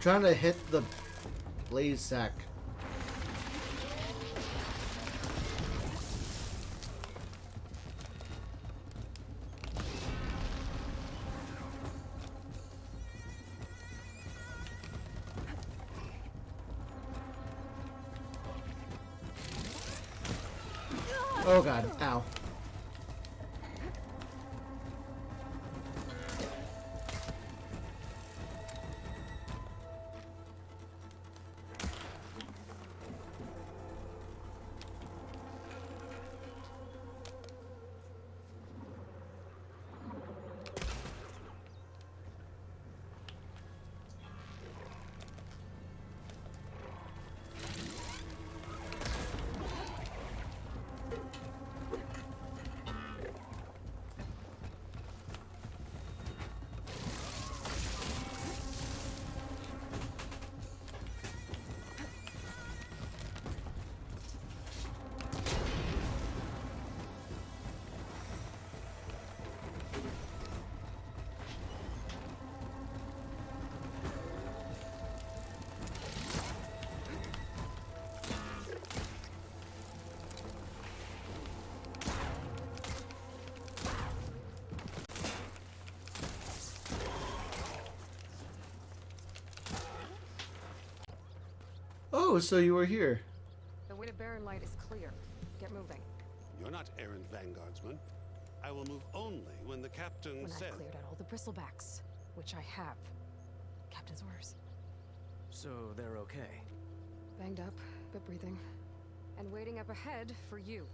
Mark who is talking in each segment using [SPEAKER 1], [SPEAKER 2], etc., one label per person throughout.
[SPEAKER 1] trying to hit the blaze sack. Oh god, ow. Oh, so you were here.
[SPEAKER 2] The way to Barren Light is clear. Get moving.
[SPEAKER 3] You're not errant vanguardsman. I will move only when the captain
[SPEAKER 2] When
[SPEAKER 3] says.
[SPEAKER 2] I've cleared out all the bristlebacks, which I have. Captain's orders.
[SPEAKER 4] So they're okay.
[SPEAKER 2] Banged up, but breathing. And waiting up ahead for you.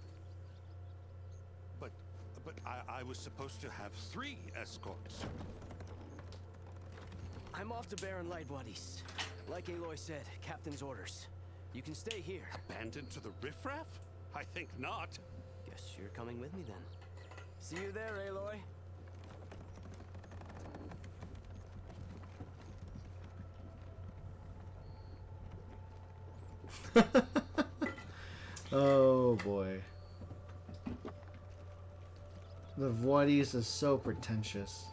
[SPEAKER 3] But I was supposed to have 3 escorts.
[SPEAKER 4] I'm off to Barren Light, buddies. Like Aloy said, captain's orders. You can stay here.
[SPEAKER 3] Abandoned to the riffraff? I think not.
[SPEAKER 4] Guess you're coming with me then. See you there, Aloy.
[SPEAKER 1] Oh boy. The Voides is so pretentious.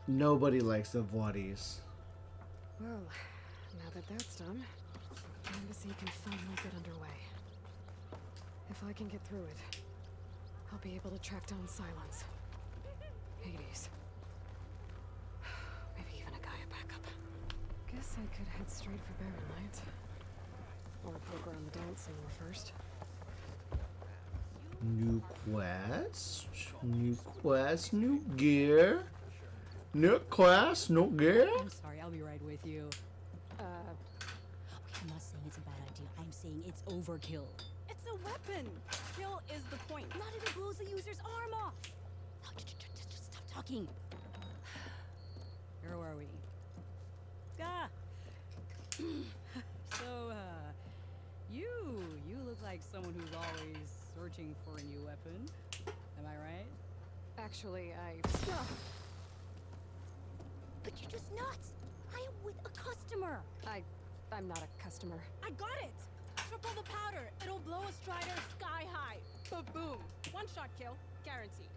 [SPEAKER 1] Nobody likes the Voides.
[SPEAKER 2] Well, now that that's done, the embassy can finally get underway. If I can get through it, I'll be able to track down Cylons. Hades. Maybe even a Gaia backup. Guess I could head straight for Barren Light. Or poke around the dance somewhere first.
[SPEAKER 1] New quest, new gear. New quest, new gear.
[SPEAKER 5] I'm sorry, I'll be right with you.
[SPEAKER 2] Uh,
[SPEAKER 5] I'm not saying it's a bad idea. I'm saying it's overkill.
[SPEAKER 6] It's a weapon. Kill is the point.
[SPEAKER 5] Not if it blows the user's arm off. No, just stop talking. Where are we? Ah. So, you look like someone who's always searching for a new weapon. Am I right?
[SPEAKER 2] actually,
[SPEAKER 5] But you're just nuts. I am with a customer.
[SPEAKER 2] I'm not a customer.
[SPEAKER 6] I got it. Triple the powder. It'll blow a Strider sky high. Ba-boom. One shot kill. Guaranteed.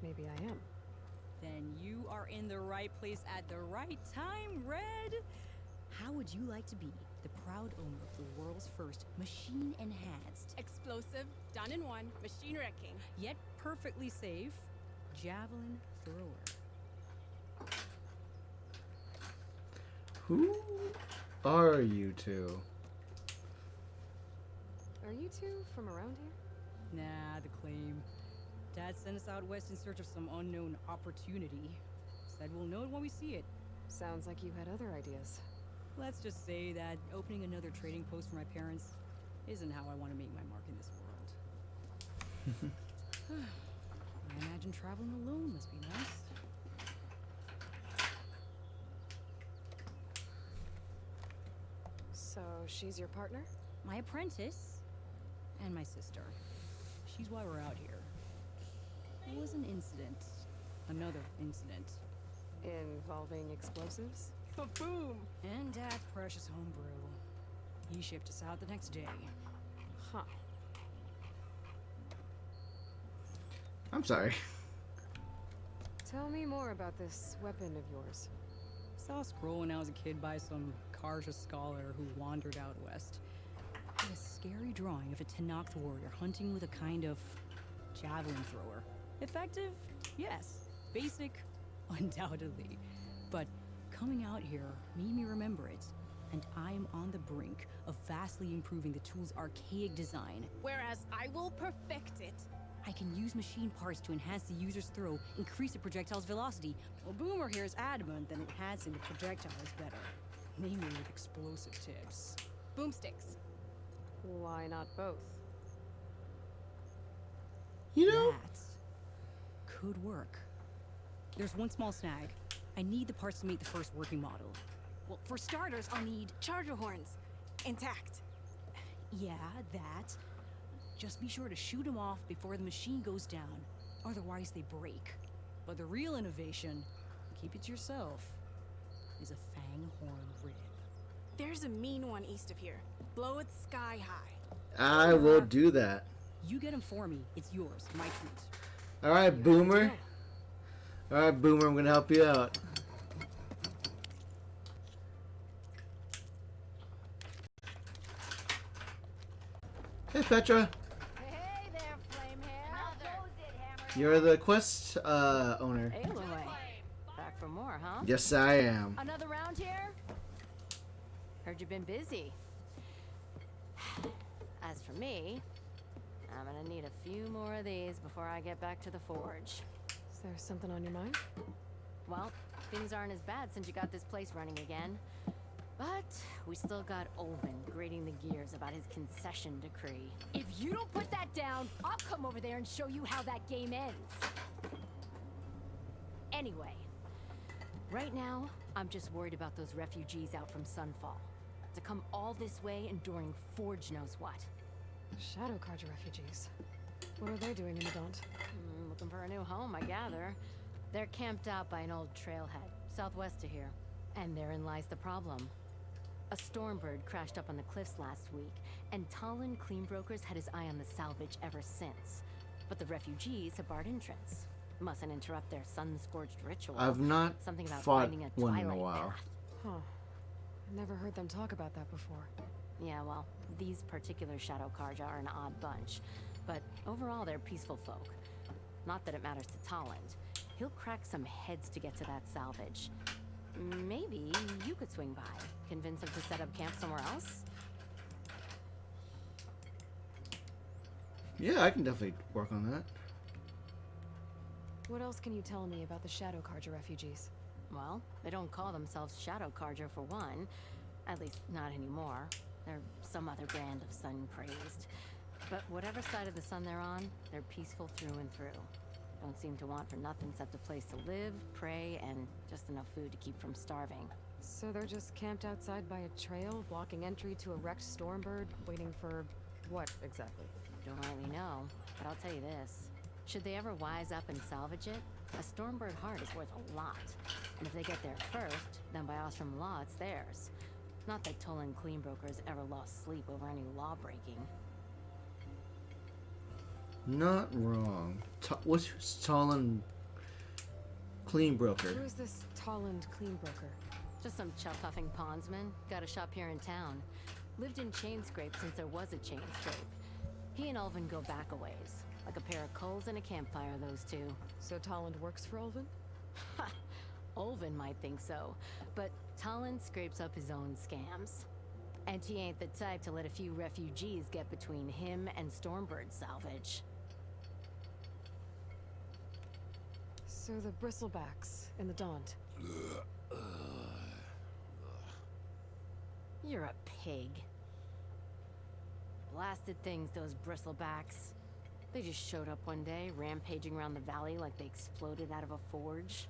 [SPEAKER 2] Maybe I am.
[SPEAKER 5] Then you are in the right place at the right time, Red. How would you like to be the proud owner of the world's first machine-enhanced,
[SPEAKER 6] Explosive. Done in one. Machine wrecking.
[SPEAKER 5] yet perfectly safe, javelin thrower?
[SPEAKER 1] Who are you two?
[SPEAKER 2] Are you two from around here?
[SPEAKER 5] Nah, the claim. Dad sent us out west in search of some unknown opportunity. Said we'll know it when we see it.
[SPEAKER 2] Sounds like you had other ideas.
[SPEAKER 5] Let's just say that opening another trading post for my parents isn't how I want to make my mark in this world. I imagine traveling alone must be nice.
[SPEAKER 2] So she's your partner?
[SPEAKER 5] My apprentice and my sister. She's why we're out here. It was an incident. Another incident.
[SPEAKER 2] Involving explosives?
[SPEAKER 6] Ba-boom.
[SPEAKER 5] And Dad's precious homebrew. He shipped us out the next day.
[SPEAKER 2] Huh.
[SPEAKER 1] I'm sorry.
[SPEAKER 2] Tell me more about this weapon of yours.
[SPEAKER 5] Saw a scroll when I was a kid by some Karja scholar who wandered out west. Had a scary drawing of a Tenakth warrior hunting with a kind of javelin thrower. Effective? Yes. Basic? Undoubtedly. But coming out here made me remember it. And I'm on the brink of vastly improving the tool's archaic design.
[SPEAKER 6] Whereas I will perfect it.
[SPEAKER 5] I can use machine parts to enhance the user's throw, increase the projectile's velocity. Well, Boomer here is adamant that enhancing the projectile is better. Namely with explosive tips.
[SPEAKER 6] Boomsticks.
[SPEAKER 2] Why not both?
[SPEAKER 1] You know,
[SPEAKER 5] That could work. There's one small snag. I need the parts to make the first working model.
[SPEAKER 6] Well, for starters, I'll need charger horns. Intact.
[SPEAKER 5] Yeah, that. Just be sure to shoot them off before the machine goes down. Otherwise, they break. But the real innovation, keep it to yourself, is a fanghorn rib.
[SPEAKER 6] There's a mean one east of here. Blow it sky high.
[SPEAKER 1] I will do that.
[SPEAKER 5] You get him for me. It's yours. My treat.
[SPEAKER 1] All right, Boomer. All right, Boomer. I'm gonna help you out. Hey, Petra.
[SPEAKER 7] Hey there, Flamehair. How goes it, Hammer?
[SPEAKER 1] You're the quest owner.
[SPEAKER 7] Aloy. Back for more, huh?
[SPEAKER 1] Yes, I am.
[SPEAKER 7] Another round here? Heard you've been busy. As for me, I'm gonna need a few more of these before I get back to the forge.
[SPEAKER 2] Is there something on your mind?
[SPEAKER 7] Well, things aren't as bad since you got this place running again. But we still got Olvin grating the gears about his concession decree. If you don't put that down, I'll come over there and show you how that game ends. Anyway, right now, I'm just worried about those refugees out from Sunfall. To come all this way enduring Forge knows what.
[SPEAKER 2] Shadow Karja refugees. What are they doing in the Daunt?
[SPEAKER 7] Looking for a new home, I gather. They're camped out by an old trailhead, southwest of here. And therein lies the problem. A Stormbird crashed up on the cliffs last week, and Talon Cleanbrokers had his eye on the salvage ever since. But the refugees have barred entrance. Mustn't interrupt their sun-scorched ritual.
[SPEAKER 1] I've not
[SPEAKER 7] Something about
[SPEAKER 1] fought
[SPEAKER 7] finding a
[SPEAKER 1] one in a
[SPEAKER 7] twilight
[SPEAKER 1] while.
[SPEAKER 7] path.
[SPEAKER 2] Huh. Never heard them talk about that before.
[SPEAKER 7] Yeah, well, these particular Shadow Karja are an odd bunch. But overall, they're peaceful folk. Not that it matters to Talon. He'll crack some heads to get to that salvage. Maybe you could swing by, convince him to set up camp somewhere else?
[SPEAKER 1] Yeah, I can definitely work on that.
[SPEAKER 2] What else can you tell me about the Shadow Karja refugees?
[SPEAKER 7] Well, they don't call themselves Shadow Karja for one. At least, not anymore. They're some other brand of sun-crazed. But whatever side of the sun they're on, they're peaceful through and through. Don't seem to want for nothing except a place to live, pray, and just enough food to keep from starving.
[SPEAKER 2] So they're just camped outside by a trail, blocking entry to a wrecked Stormbird, waiting for what exactly?
[SPEAKER 7] Don't rightly know, but I'll tell you this. Should they ever wise up and salvage it, a Stormbird heart is worth a lot. And if they get there first, then by Ostrom law, it's theirs. Not that Tolan Cleanbrokers ever lost sleep over any law breaking.
[SPEAKER 1] Not wrong. What's Talon Cleanbroker?
[SPEAKER 2] Who is this Talland Cleanbroker?
[SPEAKER 7] Just some chuff-huffing pondsman. Got a shop here in town. Lived in Chainscrape since there was a Chainscrape. He and Ulvin go back a ways. Like a pair of coals and a campfire, those two.
[SPEAKER 2] So Talland works for Ulvin?
[SPEAKER 7] Ha! Ulvin might think so, but Talon scrapes up his own scams. And he ain't the type to let a few refugees get between him and Stormbird salvage.
[SPEAKER 2] So the Bristlebacks in the Daunt.
[SPEAKER 7] You're a pig. Blasted things, those Bristlebacks. They just showed up one day, rampaging around the valley like they exploded out of a forge.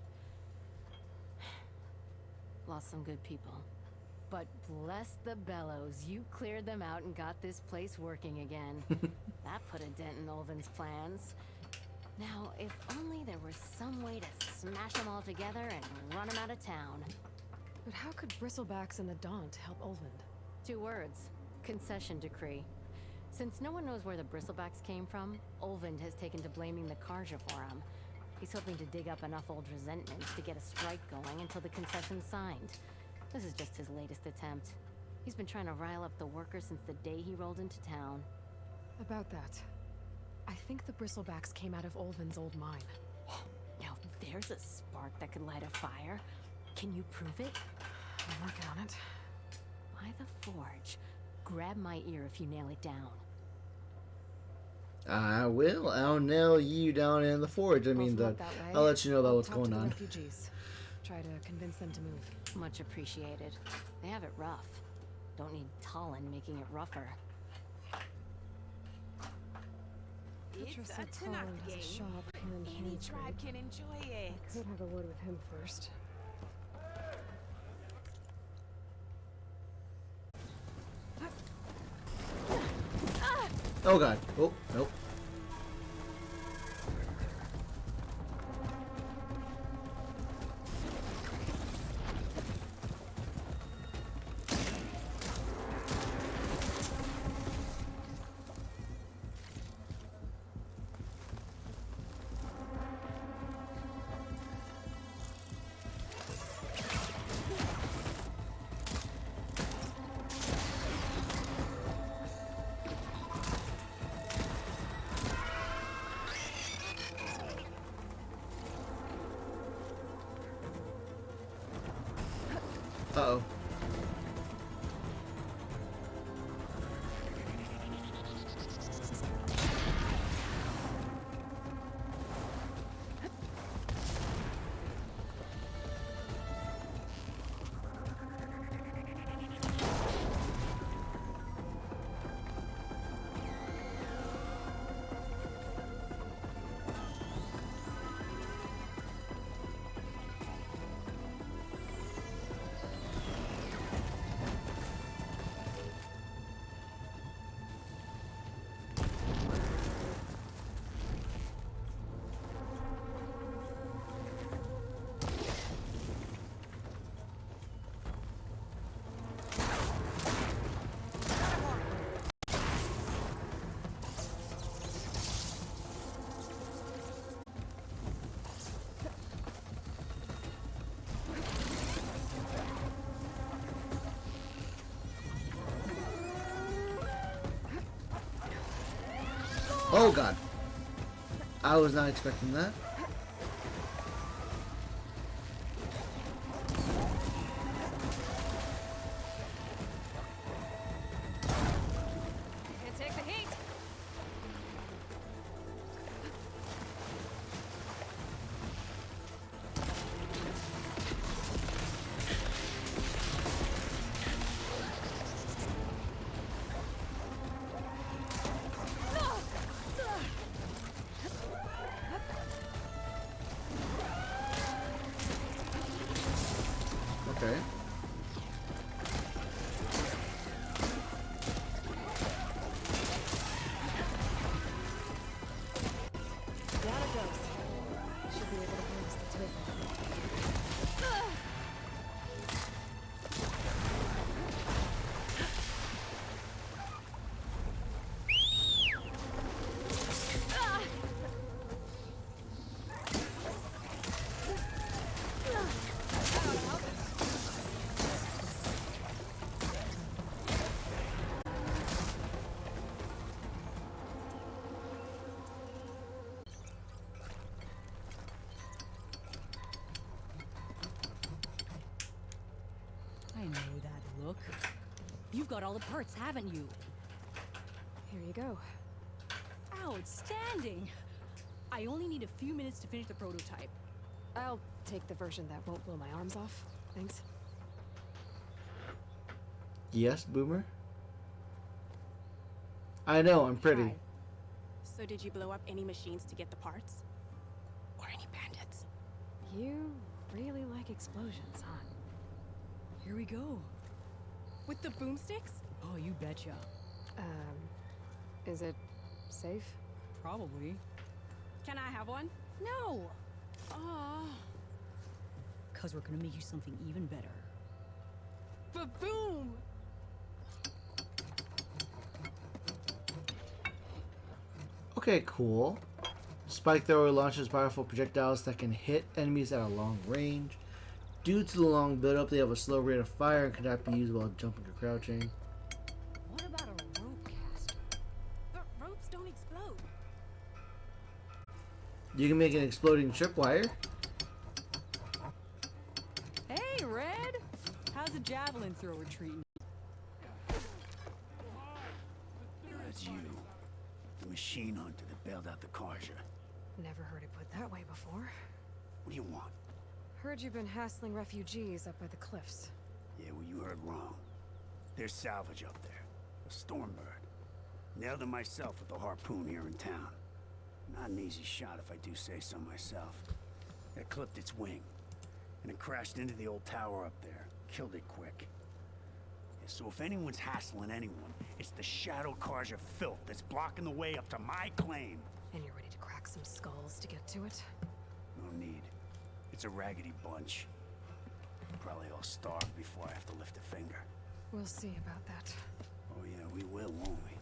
[SPEAKER 7] Lost some good people. But bless the bellows, you cleared them out and got this place working again. That put a dent in Ulvin's plans. Now, if only there was some way to smash them all together and run them out of town.
[SPEAKER 2] But how could Bristlebacks in the Daunt help Ulvin?
[SPEAKER 7] 2 words. Concession decree. Since no one knows where the bristlebacks came from, Olvind has taken to blaming the Karja for them. He's hoping to dig up enough old resentments to get a strike going until the concession's signed. This is just his latest attempt. He's been trying to rile up the workers since the day he rolled into town.
[SPEAKER 2] About that, I think the bristlebacks came out of Olvin's old mine.
[SPEAKER 7] Now there's a spark that could light a fire. Can you prove it?
[SPEAKER 2] I'm working on it.
[SPEAKER 7] By the forge. Grab my ear if you nail it down.
[SPEAKER 1] I will. I'll nail you down in the forge. I mean,
[SPEAKER 2] Both look that way.
[SPEAKER 1] I'll let you know about
[SPEAKER 2] I'll
[SPEAKER 1] what's
[SPEAKER 2] talk to
[SPEAKER 1] going
[SPEAKER 2] the
[SPEAKER 1] on.
[SPEAKER 2] Refugees. Try to convince them to move.
[SPEAKER 7] Much appreciated. They have it rough. Don't need Talon making it rougher.
[SPEAKER 2] Petrus said Talon has a shop here in
[SPEAKER 8] Any
[SPEAKER 2] Hansford.
[SPEAKER 8] tribe can enjoy it.
[SPEAKER 2] Could have a word with him first.
[SPEAKER 1] Oh god. Oh, nope. Uh-oh. Oh god. I was not expecting that.
[SPEAKER 2] Can't take the heat.
[SPEAKER 1] Okay.
[SPEAKER 2] Down it goes. Should be able to harness the twig.
[SPEAKER 5] I know that look. You've got all the parts, haven't you?
[SPEAKER 2] Here you go.
[SPEAKER 5] Outstanding! I only need a few minutes to finish the prototype.
[SPEAKER 2] I'll take the version that won't blow my arms off. Thanks.
[SPEAKER 1] Yes, Boomer? I know, I'm pretty.
[SPEAKER 8] Hi. So did you blow up any machines to get the parts? Or any bandits?
[SPEAKER 2] You really like explosions, huh?
[SPEAKER 5] Here we go.
[SPEAKER 8] With the boomsticks?
[SPEAKER 5] Oh, you betcha.
[SPEAKER 2] Is it safe?
[SPEAKER 5] Probably.
[SPEAKER 8] Can I have one?
[SPEAKER 5] No!
[SPEAKER 8] Oh,
[SPEAKER 5] Cause we're gonna make you something even better.
[SPEAKER 8] ba-boom!
[SPEAKER 1] Okay, cool. Spike thrower launches powerful projectiles that can hit enemies at a long range. Due to the long build-up, they have a slow rate of fire and cannot be used while jumping or crouching.
[SPEAKER 6] What about a rope caster? But ropes don't explode.
[SPEAKER 1] You can make an exploding tripwire.
[SPEAKER 5] Hey, Red! How's a javelin thrower treating?
[SPEAKER 4] That's you. The machine hunter that bailed out the Karja.
[SPEAKER 2] Never heard it put that way before.
[SPEAKER 4] What do you want?
[SPEAKER 2] Heard you've been hassling refugees up by the cliffs.
[SPEAKER 4] Yeah, well, you heard wrong. There's salvage up there. A Stormbird. Nailed him myself with a harpoon here in town. Not an easy shot if I do say so myself. It clipped its wing. And it crashed into the old tower up there. Killed it quick. Yeah, so if anyone's hassling anyone, it's the Shadow Karja filth that's blocking the way up to my claim.
[SPEAKER 2] And you're ready to crack some skulls to get to it?
[SPEAKER 4] No need. It's a raggedy bunch. Probably all starved before I have to lift a finger.
[SPEAKER 2] We'll see about that.
[SPEAKER 4] Oh yeah, we will, won't we?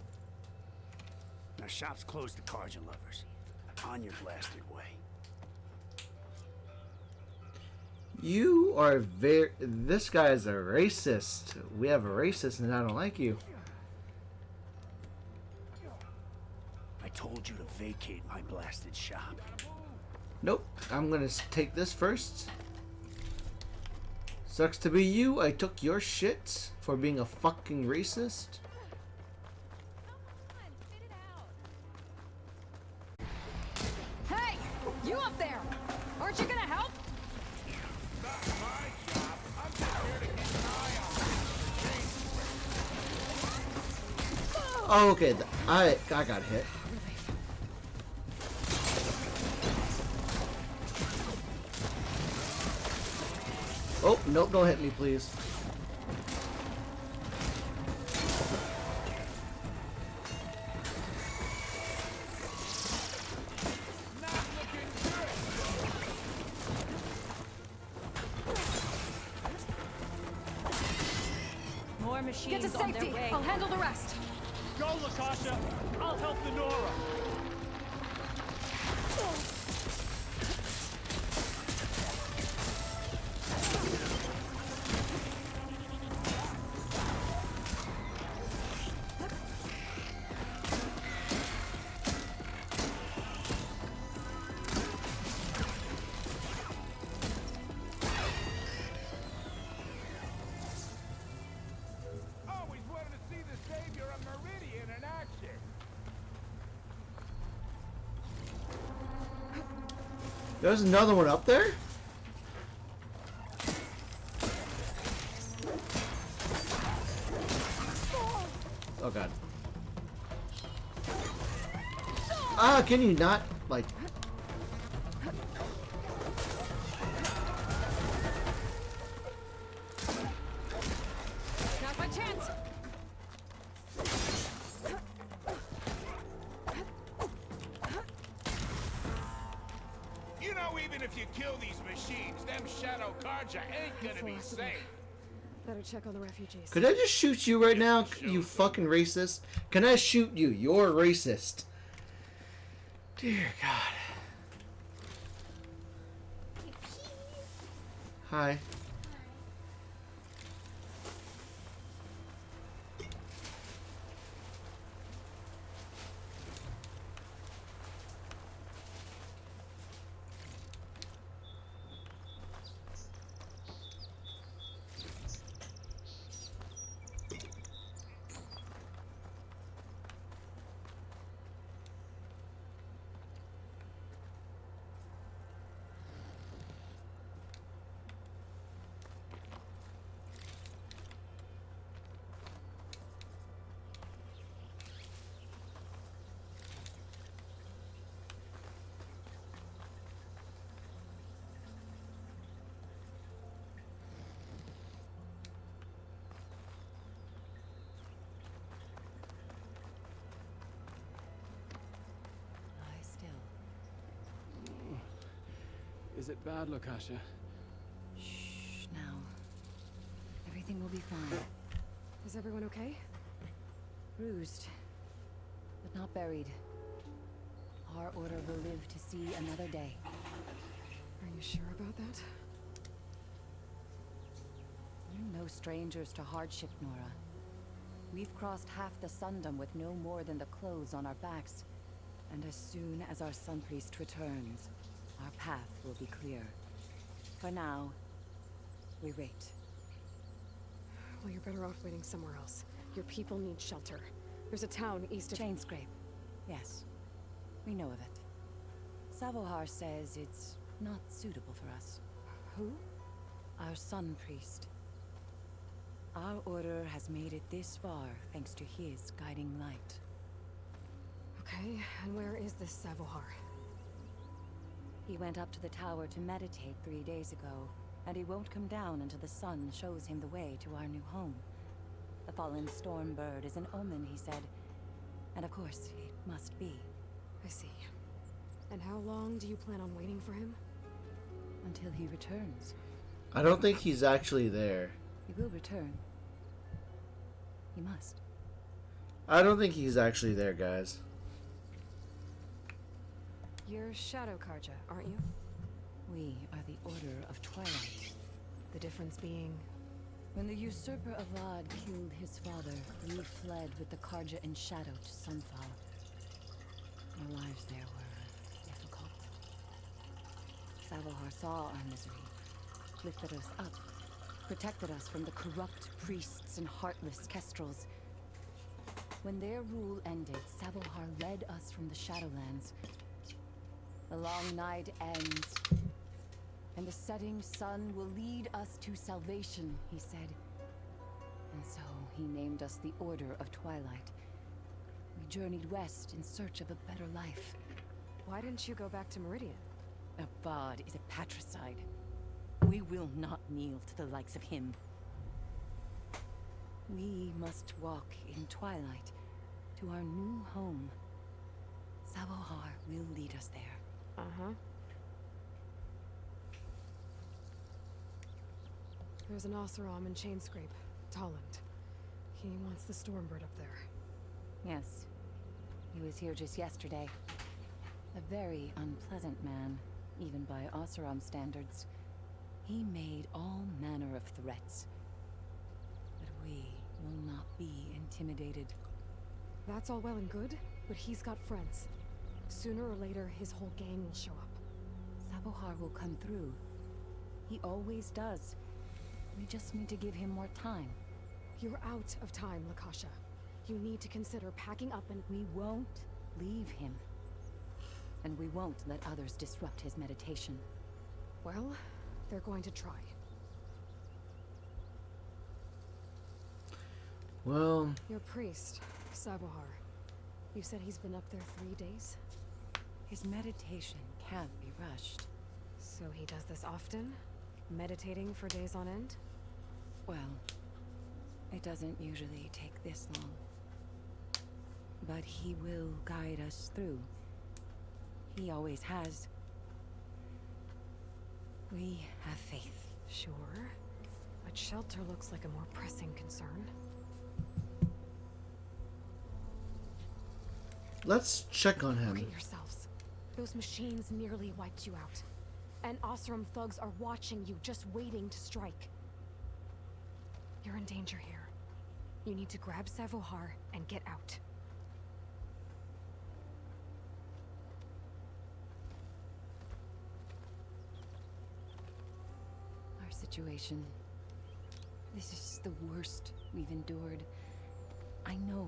[SPEAKER 4] Now shop's closed to Karja lovers. On your blasted way.
[SPEAKER 1] You are very... This guy is a racist. We have a racist and I don't like you.
[SPEAKER 4] I told you to vacate my blasted shop.
[SPEAKER 1] Nope. I'm gonna take this first. Sucks to be you. I took your shit for being a fucking racist.
[SPEAKER 2] Hey! You up there! Aren't you gonna help?
[SPEAKER 1] Oh, okay. I got hit. Oh, nope, don't hit me, please.
[SPEAKER 5] More
[SPEAKER 2] Get
[SPEAKER 5] machines
[SPEAKER 2] to
[SPEAKER 5] on their
[SPEAKER 2] safety!
[SPEAKER 5] way.
[SPEAKER 2] I'll handle the rest!
[SPEAKER 3] Go, Lakasha! I'll help the Nora!
[SPEAKER 9] Always wanted to see the savior of Meridian in action.
[SPEAKER 1] There's another one up there? Oh god. Ah, can you not, like...
[SPEAKER 2] Not my chance!
[SPEAKER 9] You know, even if you kill these machines, them Shadow Karja ain't gonna be
[SPEAKER 2] That's the last of them.
[SPEAKER 9] safe.
[SPEAKER 2] Better check on the refugees.
[SPEAKER 1] Could I just shoot you right now, you fucking racist? Can I shoot you? You're racist. Dear God. Hi.
[SPEAKER 7] Lie still.
[SPEAKER 10] Is it bad, Lakasha?
[SPEAKER 7] Shh, now. Everything will be fine.
[SPEAKER 2] Is everyone okay?
[SPEAKER 7] Bruised, but not buried.
[SPEAKER 11] Savohar Order will live to see another day.
[SPEAKER 2] Are you sure about that?
[SPEAKER 11] We're no strangers to hardship, Nora. We've crossed half the Sundom with no more than the clothes on our backs. And as soon as our Sun Priest returns, our path will be clear. For now, we wait.
[SPEAKER 2] Well, you're better off waiting somewhere else. Your people need shelter. There's a town east of...
[SPEAKER 11] Chainscrape. Yes. We know of it. Savohar says it's not suitable for us.
[SPEAKER 2] Who?
[SPEAKER 11] Our Sun Priest. Our order has made it this far thanks to his guiding light.
[SPEAKER 2] Okay, and where is this Savohar?
[SPEAKER 11] He went up to the tower to meditate 3 days ago, and he won't come down until the sun shows him the way to our new home. The fallen Stormbird is an omen, he said. And of course, it must be.
[SPEAKER 2] I see. And how long do you plan on waiting for him?
[SPEAKER 11] Until he returns.
[SPEAKER 1] I don't think he's actually there.
[SPEAKER 11] He will return. He must.
[SPEAKER 1] I don't think he's actually there, guys.
[SPEAKER 2] You're Shadow Karja, aren't you?
[SPEAKER 11] We are the Order of Twilight.
[SPEAKER 2] The difference being...
[SPEAKER 11] When the usurper Avad killed his father, we fled with the Karja in shadow to Sunfall. Our lives there were difficult. Savohar saw our misery, lifted us up, protected us from the corrupt priests and heartless Kestrels. When their rule ended, Savohar led us from the Shadowlands. The long night ends, and the setting sun will lead us to salvation, he said. And so he named us the Order of Twilight. We journeyed west in search of a better life.
[SPEAKER 2] Why didn't you go back to Meridian?
[SPEAKER 11] Avad is a patricide. We will not kneel to the likes of him. We must walk in twilight to our new home. Savohar will lead us there.
[SPEAKER 2] Uh-huh. There's an Oseram in Chainscrape, Tolland. He wants the Stormbird up there.
[SPEAKER 11] Yes. He was here just yesterday. A very unpleasant man, even by Oseram standards. He made all manner of threats. But we will not be intimidated.
[SPEAKER 2] That's all well and good, but he's got friends. Sooner or later, his whole gang will show up.
[SPEAKER 11] Savohar will come through. He always does. We just need to give him more time.
[SPEAKER 2] You're out of time, Lakasha. You need to consider packing up and...
[SPEAKER 11] We won't leave him. And we won't let others disrupt his meditation.
[SPEAKER 2] Well, they're going to try.
[SPEAKER 1] Well...
[SPEAKER 2] Your priest, Savohar. You said he's been up there 3 days?
[SPEAKER 11] His meditation can't be rushed.
[SPEAKER 2] So he does this often? Meditating for days on end?
[SPEAKER 11] Well, it doesn't usually take this long. But he will guide us through. He always has. We have faith.
[SPEAKER 2] Sure. But shelter looks like a more pressing concern.
[SPEAKER 1] Let's check on him.
[SPEAKER 2] Look at yourselves. Those machines nearly wiped you out. And Oseram thugs are watching you, just waiting to strike. You're in danger here. You need to grab Savohar and get out.
[SPEAKER 11] Our situation. This is the worst we've endured. I know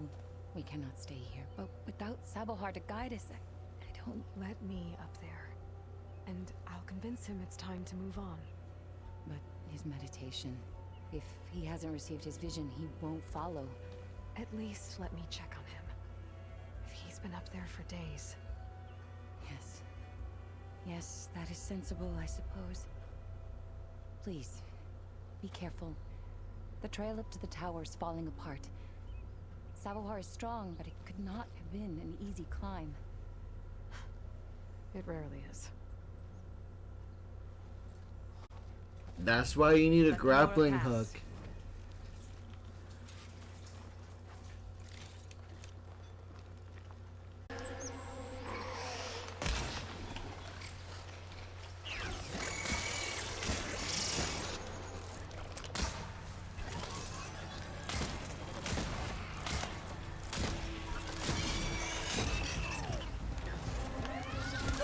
[SPEAKER 11] we cannot stay here, but without Savohar to guide us, I don't...
[SPEAKER 2] Let me up there. And I'll convince him it's time to move on.
[SPEAKER 11] But his meditation... If he hasn't received his vision, he won't follow.
[SPEAKER 2] At least let me check on him. If he's been up there for days.
[SPEAKER 11] Yes. Yes, that is sensible, I suppose. Please, be careful. The trail up to the tower is falling apart. Savohar is strong, but it could not have been an easy climb.
[SPEAKER 2] It rarely is.
[SPEAKER 1] That's why you need a grappling hook.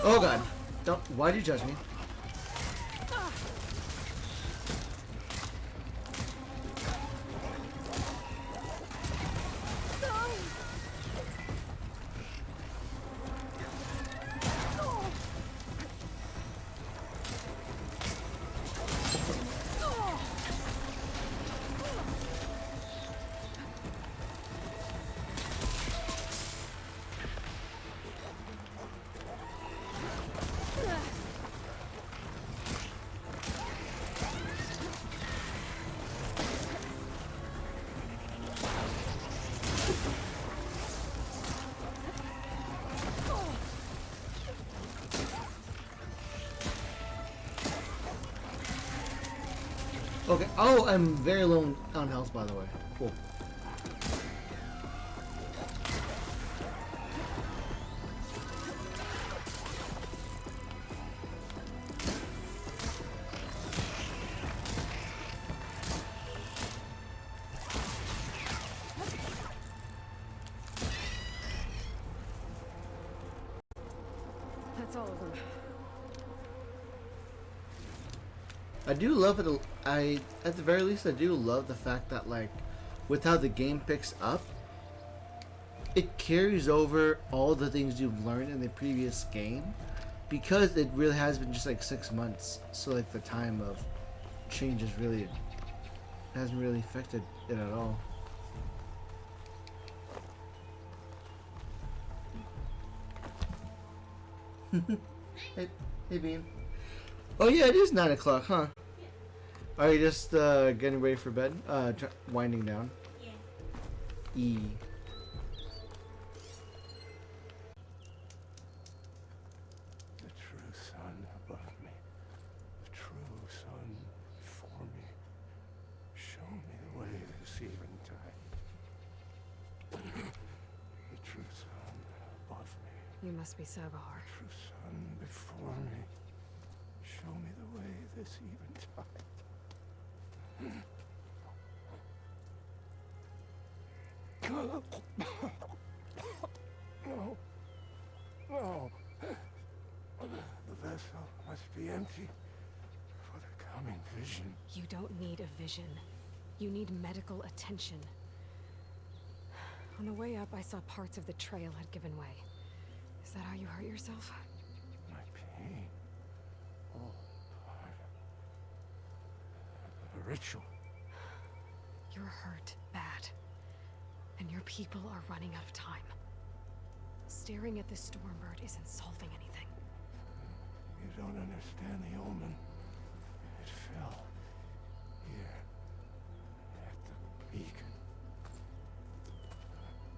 [SPEAKER 1] Oh god. Don't. Why'd you judge me? Okay. Oh, I'm very low on health, by the way. Cool.
[SPEAKER 2] That's all of them.
[SPEAKER 1] I do love it. At the very least, I do love the fact that, like, with how the game picks up, it carries over all the things you've learned in the previous game, because it really has been just like 6 months. So like the time of change hasn't really affected it at all. Hey, Bean. Oh yeah, it is 9 o'clock, huh? Yeah. Are you just getting ready for bed? Winding down? Yeah. E.
[SPEAKER 4] The true sun above me. The true sun before me. Show me the way this eventide. The true sun above me.
[SPEAKER 2] You must be Sabahar.
[SPEAKER 4] The true sun before me. Show me the way this eventide. No. No. The vessel must be empty for the coming vision.
[SPEAKER 2] You don't need a vision. You need medical attention. On the way up, I saw parts of the trail had given way. Is that how you hurt yourself?
[SPEAKER 4] My pain. All part of a ritual.
[SPEAKER 2] You're hurt bad. And your people are running out of time. Staring at the Stormbird isn't solving anything.
[SPEAKER 4] You don't understand the omen. It fell here at the beacon.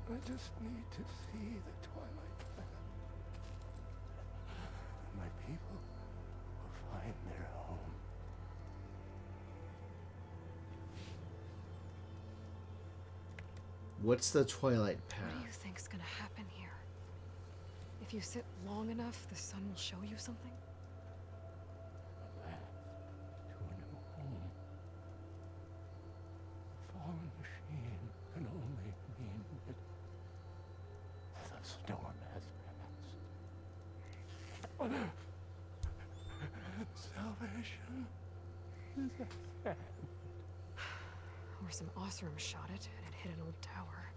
[SPEAKER 4] I just need to see the twilight path. And my people will find their home.
[SPEAKER 1] What's the twilight path?
[SPEAKER 2] What do you think's gonna happen here? If you sit long enough, the sun will show you something?
[SPEAKER 4] A path to a new home. The fallen machine can only mean that the storm has passed. Salvation is at hand.
[SPEAKER 2] Or some Osram shot it, and it hit an old tower.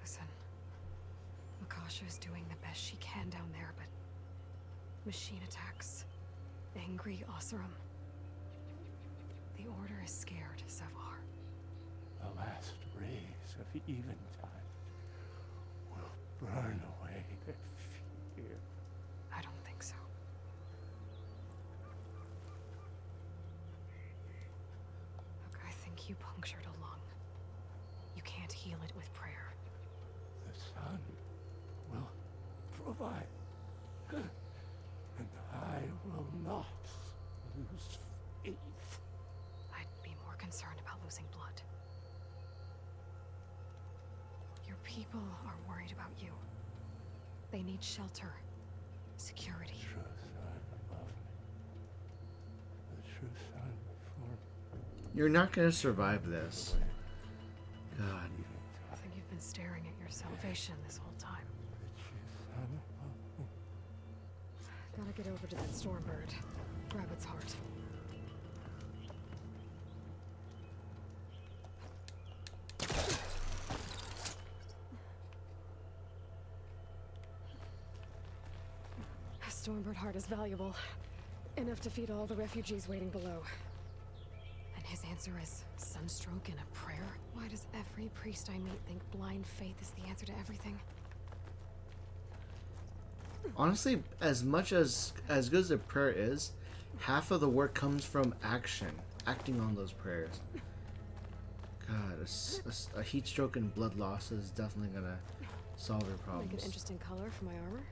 [SPEAKER 2] Listen, Makasha is doing the best she can down there, but machine attacks, angry Osram. The Order is scared, Savar.
[SPEAKER 4] The last rays of eventide will burn away their fear.
[SPEAKER 2] I don't think so. Look, I think you punctured a lung. You can't heal it with prayer.
[SPEAKER 4] The sun will provide. And I will not lose faith.
[SPEAKER 2] I'd be more concerned about losing blood. Your people are worried about you. They need shelter, security.
[SPEAKER 4] The true sun above me. The true sun before me.
[SPEAKER 1] You're not gonna survive this.
[SPEAKER 2] motivation this whole time. Gotta get over to that Stormbird. Grab its heart. A Stormbird heart is valuable. Enough to feed all the refugees waiting below. And his answer is sunstroke and a prayer? Why does every priest I meet think blind faith is the answer to everything?
[SPEAKER 1] Honestly, as much as good as a prayer is, half of the work comes from acting on those prayers. God, a heat stroke and blood loss is definitely gonna solve your problems.
[SPEAKER 2] Make an interesting color for my armor.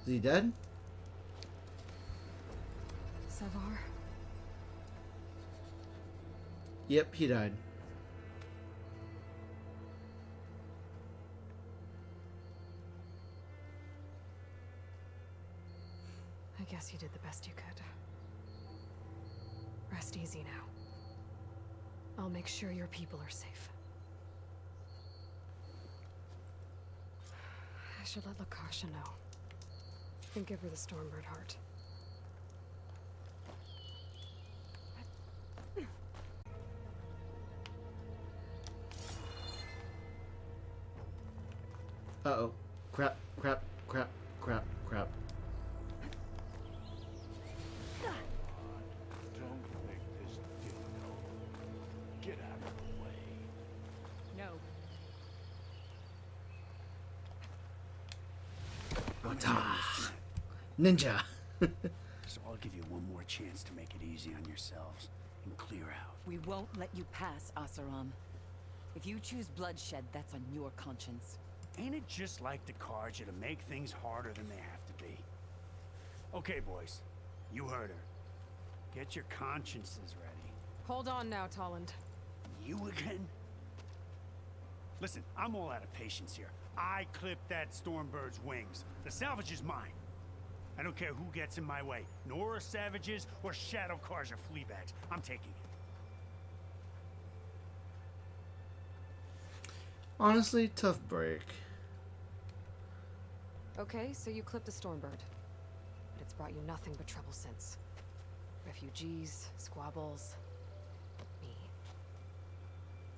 [SPEAKER 1] Is he dead?
[SPEAKER 2] Savar?
[SPEAKER 1] Yep, he died.
[SPEAKER 2] I guess you did the best you could. Rest easy now. I'll make sure your people are safe. I should let Lakasha know. And give her the Stormbird heart.
[SPEAKER 1] Uh-oh. Crap, crap, crap, crap, crap.
[SPEAKER 9] Don't make this difficult. Get out of the way.
[SPEAKER 5] No.
[SPEAKER 1] Wata! Ninja!
[SPEAKER 4] So I'll give you one more chance to make it easy on yourselves and clear out.
[SPEAKER 11] We won't let you pass, Asaram. If you choose bloodshed, that's on your conscience.
[SPEAKER 4] Ain't it just like the Carja to make things harder than they have to be? Okay, boys. You heard her. Get your consciences ready.
[SPEAKER 2] Hold on now, Tolland.
[SPEAKER 4] You again? Listen, I'm all out of patience here. I clipped that Stormbird's wings. The salvage is mine. I don't care who gets in my way. Nora Savages or Shadow Carja fleabags. I'm taking it.
[SPEAKER 1] Honestly, tough break.
[SPEAKER 2] Okay, so you clipped the Stormbird. But it's brought you nothing but trouble since. Refugees, squabbles, me.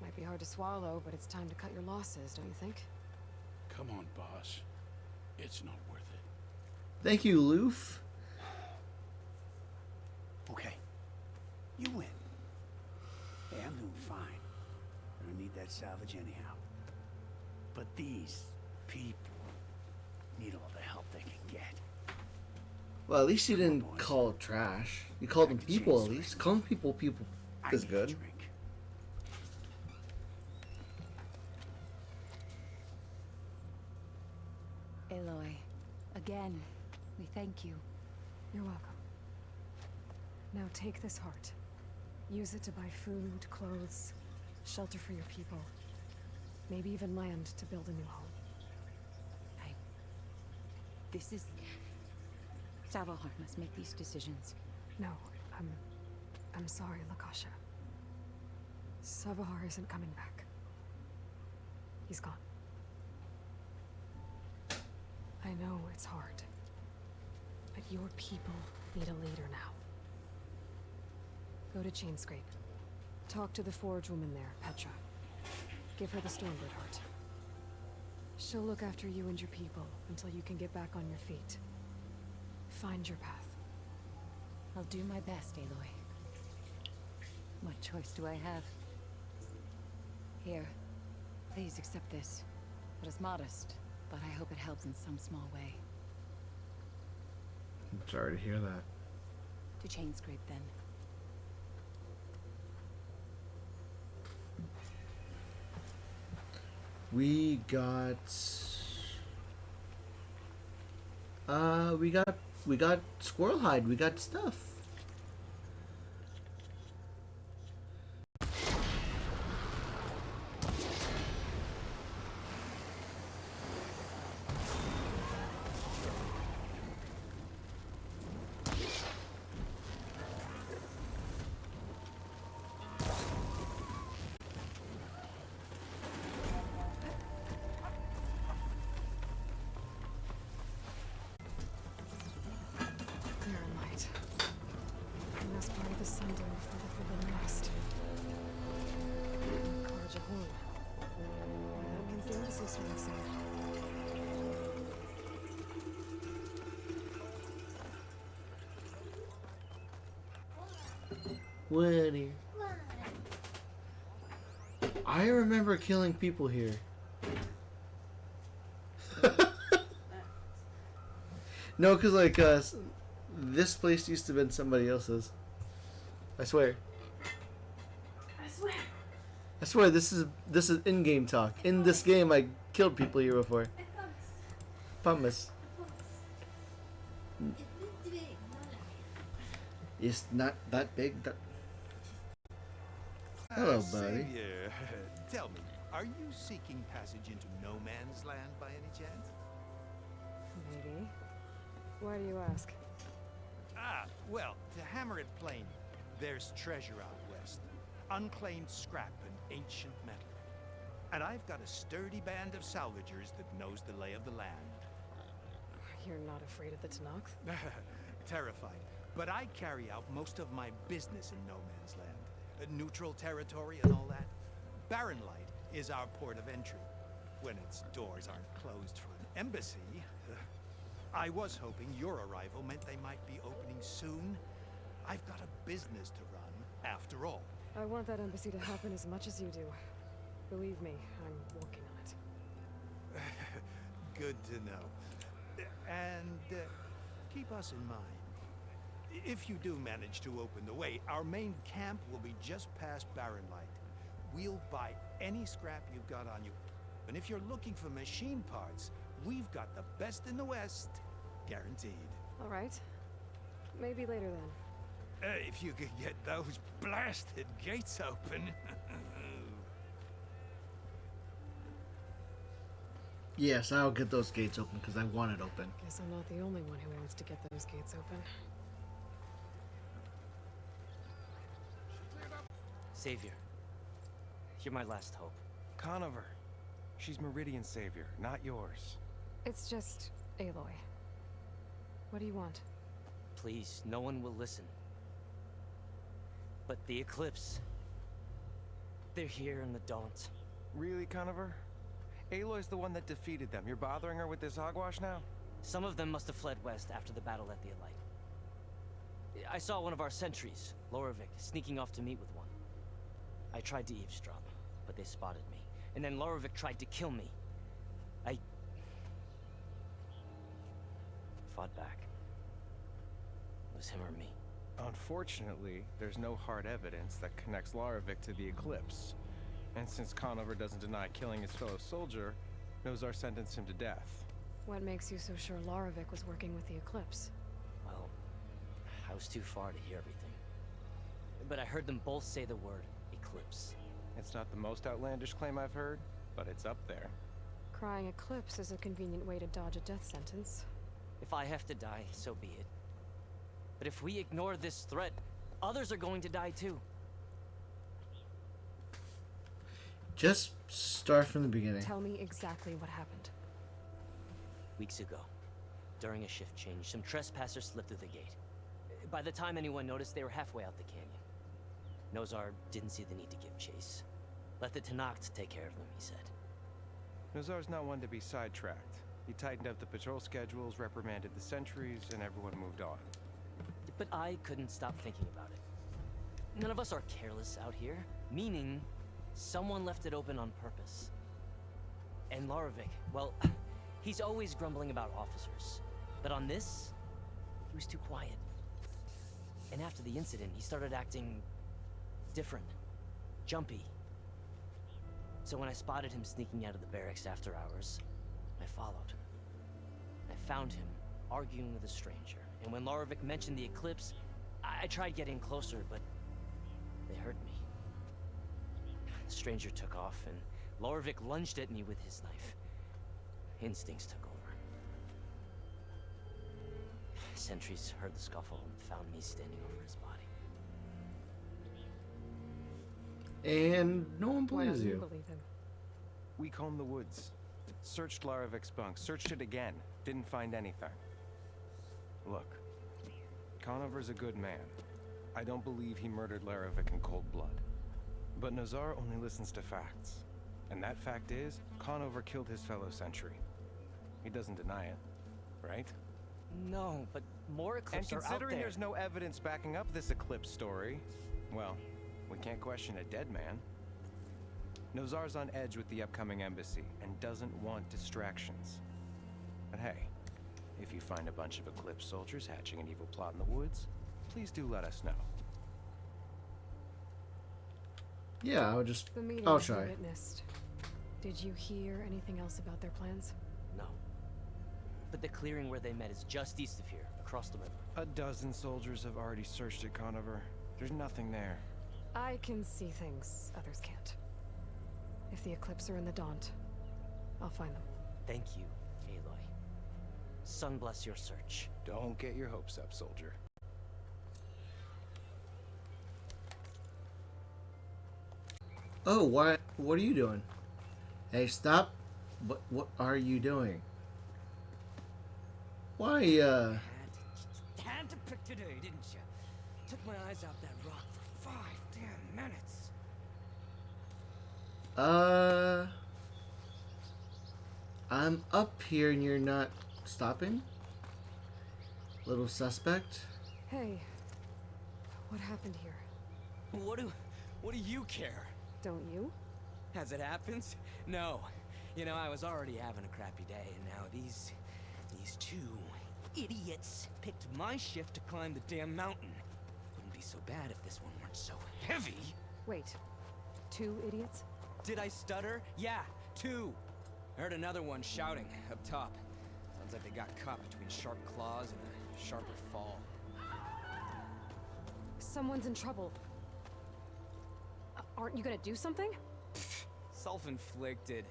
[SPEAKER 2] Might be hard to swallow, but it's time to cut your losses, don't you think?
[SPEAKER 9] Come on, boss. It's not worth it.
[SPEAKER 1] Thank you, Loof.
[SPEAKER 4] Okay. You win. Hey, I'm doing fine. I don't need that salvage anyhow. But these people need all the help they can get.
[SPEAKER 1] Well, at least you didn't call it trash. You called them people, at least. Calling people is good.
[SPEAKER 4] Drink.
[SPEAKER 11] Aloy, again, we thank you.
[SPEAKER 2] You're welcome. Now take this heart. Use it to buy food, clothes, shelter for your people. Maybe even land to build a new home.
[SPEAKER 11] This is... Savalhar must make these decisions.
[SPEAKER 2] No, I'm sorry, Lakasha. Savahar isn't coming back. He's gone. I know it's hard. But your people need a leader now. Go to Chainscrape. Talk to the forge woman there, Petra. Give her the Stormbird heart. She'll look after you and your people until you can get back on your feet. Find your path.
[SPEAKER 11] I'll do my best, Aloy. What choice do I have? Here, please accept this. It is modest, but I hope it helps in some small way.
[SPEAKER 1] I'm sorry to hear that.
[SPEAKER 11] To Chainscrape, then.
[SPEAKER 1] We got Squirrel Hide. We got stuff.
[SPEAKER 2] starting soon.
[SPEAKER 1] Winnie. I remember killing people here. No, because like this place used to have been somebody else's. I swear. I swear this is in-game talk. In this game, I killed people here before. Promise. It's not that big. Hello, buddy.
[SPEAKER 3] Savior, tell me, are you seeking passage into no man's land by any chance?
[SPEAKER 2] Maybe. Why do you ask?
[SPEAKER 3] Ah, well, to hammer it plain, there's treasure out west. Unclaimed scrap and ancient metal. And I've got a sturdy band of salvagers that knows the lay of the land.
[SPEAKER 2] You're not afraid of the Tenakth?
[SPEAKER 3] Terrified. But I carry out most of my business in no man's land. Neutral territory and all that. Barren Light is our port of entry. When its doors aren't closed for an embassy. I was hoping your arrival meant they might be opening soon. I've got a business to run, after all.
[SPEAKER 2] I want that embassy to happen as much as you do. Believe me, I'm working on it.
[SPEAKER 3] Good to know. And keep us in mind. If you do manage to open the way, our main camp will be just past Barren Light. We'll buy any scrap you've got on you. And if you're looking for machine parts, we've got the best in the West. Guaranteed.
[SPEAKER 2] All right. Maybe later then.
[SPEAKER 3] If you could get those blasted gates open.
[SPEAKER 1] Yes, I'll get those gates open because I want it open.
[SPEAKER 2] Guess I'm not the only one who wants to get those gates open.
[SPEAKER 12] Savior, you're my last hope.
[SPEAKER 10] Conover. She's Meridian's savior, not yours.
[SPEAKER 2] It's just Aloy. What do you want?
[SPEAKER 12] Please, no one will listen. But the Eclipse... they're here in the Daunt.
[SPEAKER 10] Really, Conover? Aloy's the one that defeated them. You're bothering her with this hogwash now?
[SPEAKER 12] Some of them must have fled west after the battle at the Elite. I saw one of our sentries, Loravik, sneaking off to meet with one. I tried to eavesdrop, but they spotted me. And then Loravik tried to kill me. I... fought back. It was him or me.
[SPEAKER 10] Unfortunately, there's no hard evidence that connects Loravik to the Eclipse. And since Conover doesn't deny killing his fellow soldier, Nozar sentenced him to death.
[SPEAKER 2] What makes you so sure Loravik was working with the Eclipse?
[SPEAKER 12] Well, I was too far to hear everything. But I heard them both say the word Eclipse.
[SPEAKER 10] It's not the most outlandish claim I've heard, but it's up there.
[SPEAKER 2] Crying Eclipse is a convenient way to dodge a death sentence.
[SPEAKER 12] If I have to die, so be it. But if we ignore this threat, others are going to die too.
[SPEAKER 1] Just start from the beginning.
[SPEAKER 2] Tell me exactly what happened.
[SPEAKER 12] Weeks ago, during a shift change, some trespassers slipped through the gate. By the time anyone noticed, they were halfway out the canyon. Nozar didn't see the need to give chase. Let the Tenakth take care of them, he said.
[SPEAKER 10] Nozar's not one to be sidetracked. He tightened up the patrol schedules, reprimanded the sentries, and everyone moved on.
[SPEAKER 12] But I couldn't stop thinking about it. None of us are careless out here, meaning someone left it open on purpose. And Loravik, well, he's always grumbling about officers. But on this, he was too quiet. And after the incident, he started acting different, jumpy. So when I spotted him sneaking out of the barracks after hours, I followed. I found him arguing with a stranger. And when Loravik mentioned the Eclipse, I tried getting closer, but they heard me. The stranger took off, and Loravik lunged at me with his knife. Instincts took over. Sentries heard the scuffle and found me standing over his body.
[SPEAKER 1] And no one
[SPEAKER 2] Why
[SPEAKER 1] believes
[SPEAKER 2] don't you
[SPEAKER 1] you.
[SPEAKER 2] believe him?
[SPEAKER 10] We combed the woods, searched Laravik's bunk, searched it again, didn't find anything. Look, Conover's a good man. I don't believe he murdered Laravik in cold blood. But Nozar only listens to facts. And that fact is, Conover killed his fellow Sentry. He doesn't deny it, right?
[SPEAKER 12] No, but more
[SPEAKER 10] And
[SPEAKER 12] Eclipse are out
[SPEAKER 10] considering
[SPEAKER 12] there.
[SPEAKER 10] there's no evidence backing up this Eclipse story, well, we can't question a dead man. Nozar's on edge with the upcoming embassy and doesn't want distractions. But hey, if you find a bunch of Eclipse soldiers hatching an evil plot in the woods, please do let us know.
[SPEAKER 1] Yeah, I'll just.
[SPEAKER 2] The meeting
[SPEAKER 1] I'll
[SPEAKER 2] you
[SPEAKER 1] try.
[SPEAKER 2] witnessed. Did you hear anything else about their plans?
[SPEAKER 12] No. But the clearing where they met is just east of here, across the river.
[SPEAKER 10] A dozen soldiers have already searched at Conover. There's nothing there.
[SPEAKER 2] I can see things others can't. If the Eclipse are in the Daunt, I'll find them.
[SPEAKER 12] Thank you, Aloy. Sun bless your search.
[SPEAKER 10] Don't get your hopes up, soldier.
[SPEAKER 1] Oh, what are you doing? Hey, stop. What are you doing? Why,
[SPEAKER 13] Had to pick today, didn't you? Took my eyes off that rock for 5 damn minutes.
[SPEAKER 1] I'm up here and you're not stopping? Little suspect?
[SPEAKER 2] Hey, what happened here?
[SPEAKER 13] What do you care?
[SPEAKER 2] Don't you?
[SPEAKER 13] As it happens? No. You know, I was already having a crappy day, and now these two idiots picked my shift to climb the damn mountain. Wouldn't be so bad if this one weren't so heavy.
[SPEAKER 2] Wait, 2 idiots?
[SPEAKER 13] Did I stutter? Yeah, 2. I heard another one shouting up top. Sounds like they got caught between sharp claws and a sharper fall.
[SPEAKER 2] Someone's in trouble. Aren't you gonna do something?
[SPEAKER 13] Self-inflicted.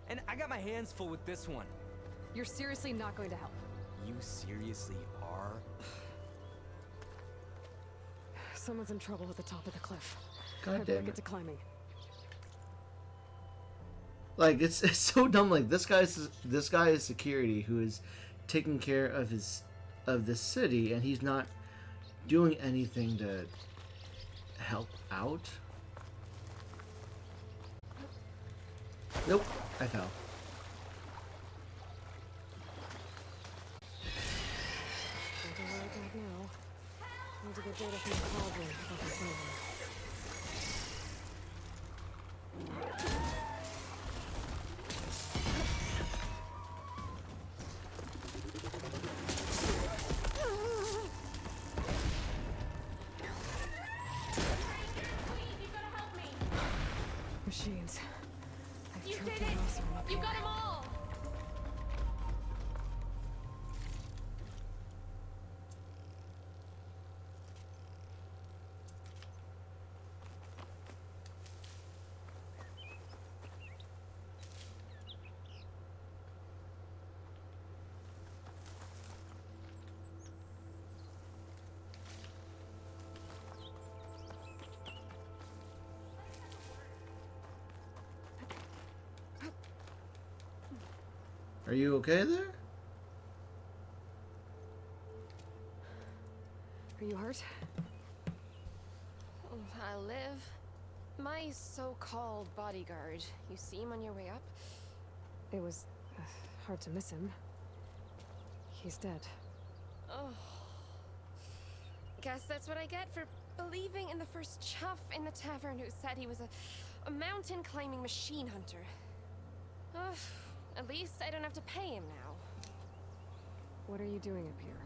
[SPEAKER 13] And I got my hands full with this one.
[SPEAKER 2] You're seriously not going to help.
[SPEAKER 13] You seriously are?
[SPEAKER 2] Someone's in trouble at the top of the cliff.
[SPEAKER 1] God
[SPEAKER 2] I better
[SPEAKER 1] damn
[SPEAKER 2] get
[SPEAKER 1] it.
[SPEAKER 2] to climbing.
[SPEAKER 1] Like it's so dumb. Like this guy is security who is taking care of this city, and he's not doing anything to help out. Nope, I fell.
[SPEAKER 2] Don't know where I go now. Need to get data from the cauldron if I can find them. Machines. I've trapped the monster up
[SPEAKER 6] You
[SPEAKER 2] here.
[SPEAKER 6] got them all!
[SPEAKER 1] Are you okay there?
[SPEAKER 2] Are you hurt?
[SPEAKER 14] I live. My so-called bodyguard. You see him on your way up?
[SPEAKER 2] It was hard to miss him. He's dead.
[SPEAKER 14] Oh. Guess that's what I get for believing in the first chuff in the tavern who said he was a mountain-climbing machine hunter. Ugh. At least I don't have to pay him now.
[SPEAKER 2] What are you doing up here?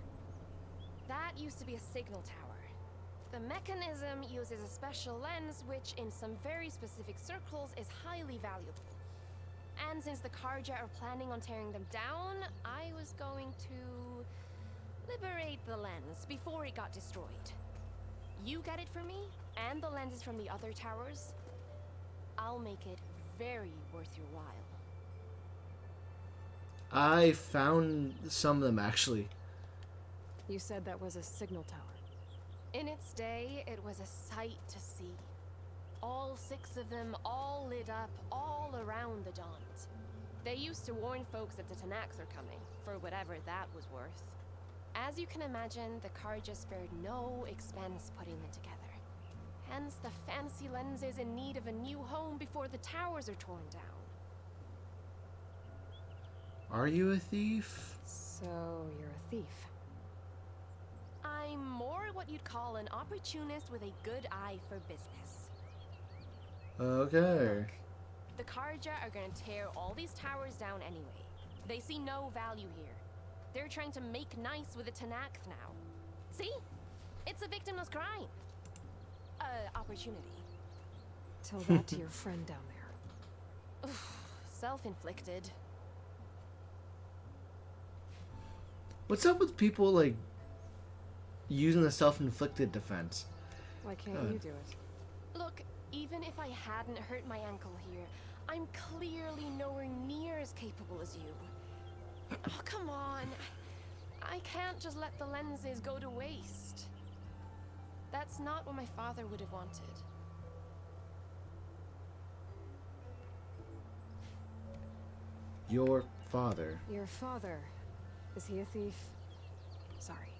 [SPEAKER 14] That used to be a signal tower. The mechanism uses a special lens which, in some very specific circles, is highly valuable. And since the Karja are planning on tearing them down, I was going to liberate the lens before it got destroyed. You get it for me, and the lenses from the other towers. I'll make it very worth your while.
[SPEAKER 1] I found some of them actually.
[SPEAKER 2] You said that was a signal tower.
[SPEAKER 14] In its day, it was a sight to see. All 6 of them, all lit up, all around the Daunt. They used to warn folks that the Tanax are coming, for whatever that was worth. As you can imagine, the Karja spared no expense putting them together. Hence the fancy lenses in need of a new home before the towers are torn down.
[SPEAKER 1] Are you a thief?
[SPEAKER 2] So, you're a thief.
[SPEAKER 14] I'm more what you'd call an opportunist with a good eye for business.
[SPEAKER 1] Okay.
[SPEAKER 14] The Karja are gonna tear all these towers down anyway. They see no value here. They're trying to make nice with the Tenakth now. See? It's a victimless crime. Opportunity.
[SPEAKER 2] Tell that to your friend down there.
[SPEAKER 14] Self-inflicted.
[SPEAKER 1] What's up with people like using the self-inflicted defense?
[SPEAKER 2] Why can't you do it?
[SPEAKER 14] Look, even if I hadn't hurt my ankle here, I'm clearly nowhere near as capable as you. Oh, come on. I can't just let the lenses go to waste. That's not what my father would have wanted.
[SPEAKER 1] Your father.
[SPEAKER 2] Your father. Is he a thief? Sorry.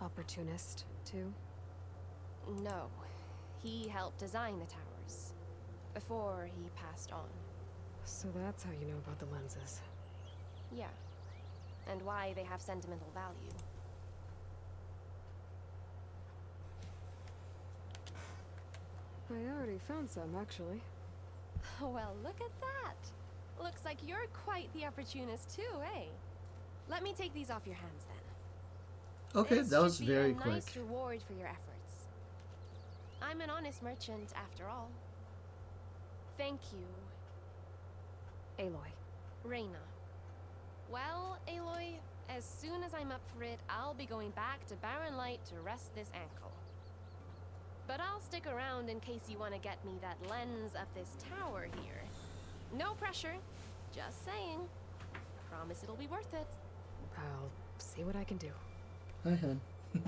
[SPEAKER 2] Opportunist, too?
[SPEAKER 14] No. He helped design the towers. Before he passed on.
[SPEAKER 2] So that's how you know about the lenses.
[SPEAKER 14] Yeah. And why they have sentimental value.
[SPEAKER 2] I already found some, actually.
[SPEAKER 14] Well, look at that. Looks like you're quite the opportunist too, eh? Let me take these off your hands then.
[SPEAKER 1] Okay,
[SPEAKER 14] This
[SPEAKER 1] that was
[SPEAKER 14] should be
[SPEAKER 1] very
[SPEAKER 14] a
[SPEAKER 1] quick.
[SPEAKER 14] nice reward for your efforts. I'm an honest merchant, after all. Thank you.
[SPEAKER 2] Aloy.
[SPEAKER 14] Reyna. Well, Aloy, as soon as I'm up for it, I'll be going back to Barren Light to rest this ankle. But I'll stick around in case you want to get me that lens of this tower here. No pressure. Just saying. Promise it'll be worth it.
[SPEAKER 2] I'll see what I can do.
[SPEAKER 1] Hi, hun.
[SPEAKER 14] The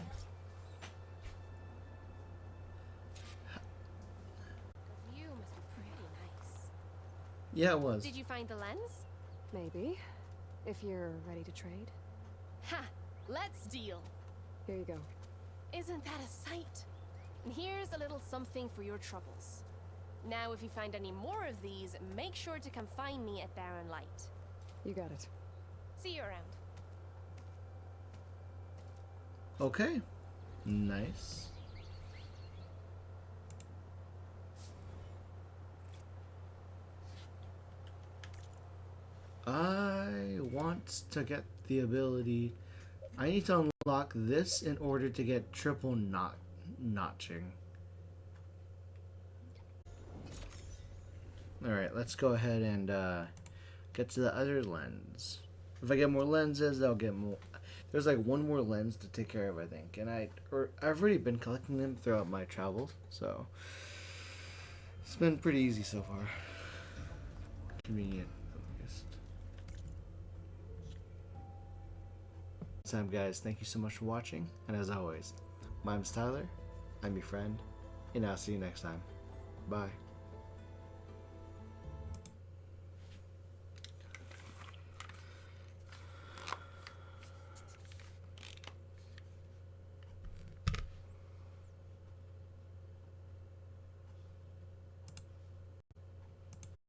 [SPEAKER 14] view must be pretty nice.
[SPEAKER 1] Yeah, it was.
[SPEAKER 14] Did you find the lens?
[SPEAKER 2] Maybe. If you're ready to trade.
[SPEAKER 14] Ha! Let's deal.
[SPEAKER 2] Here you go.
[SPEAKER 14] Isn't that a sight? And here's a little something for your troubles. Now, if you find any more of these, make sure to come find me at Barren Light.
[SPEAKER 2] You got it.
[SPEAKER 14] See you around.
[SPEAKER 1] Okay. Nice. I want to get the ability. I need to unlock this in order to get triple notching. Alright, let's go ahead and get to the other lens. If I get more lenses, I'll get more. There's like one more lens to take care of, I think. And I've already been collecting them throughout my travels, so it's been pretty easy so far. Convenient, at least. Time, guys, thank you so much for watching. And as always, my name's Tyler, I'm your friend, and I'll see you next time. Bye.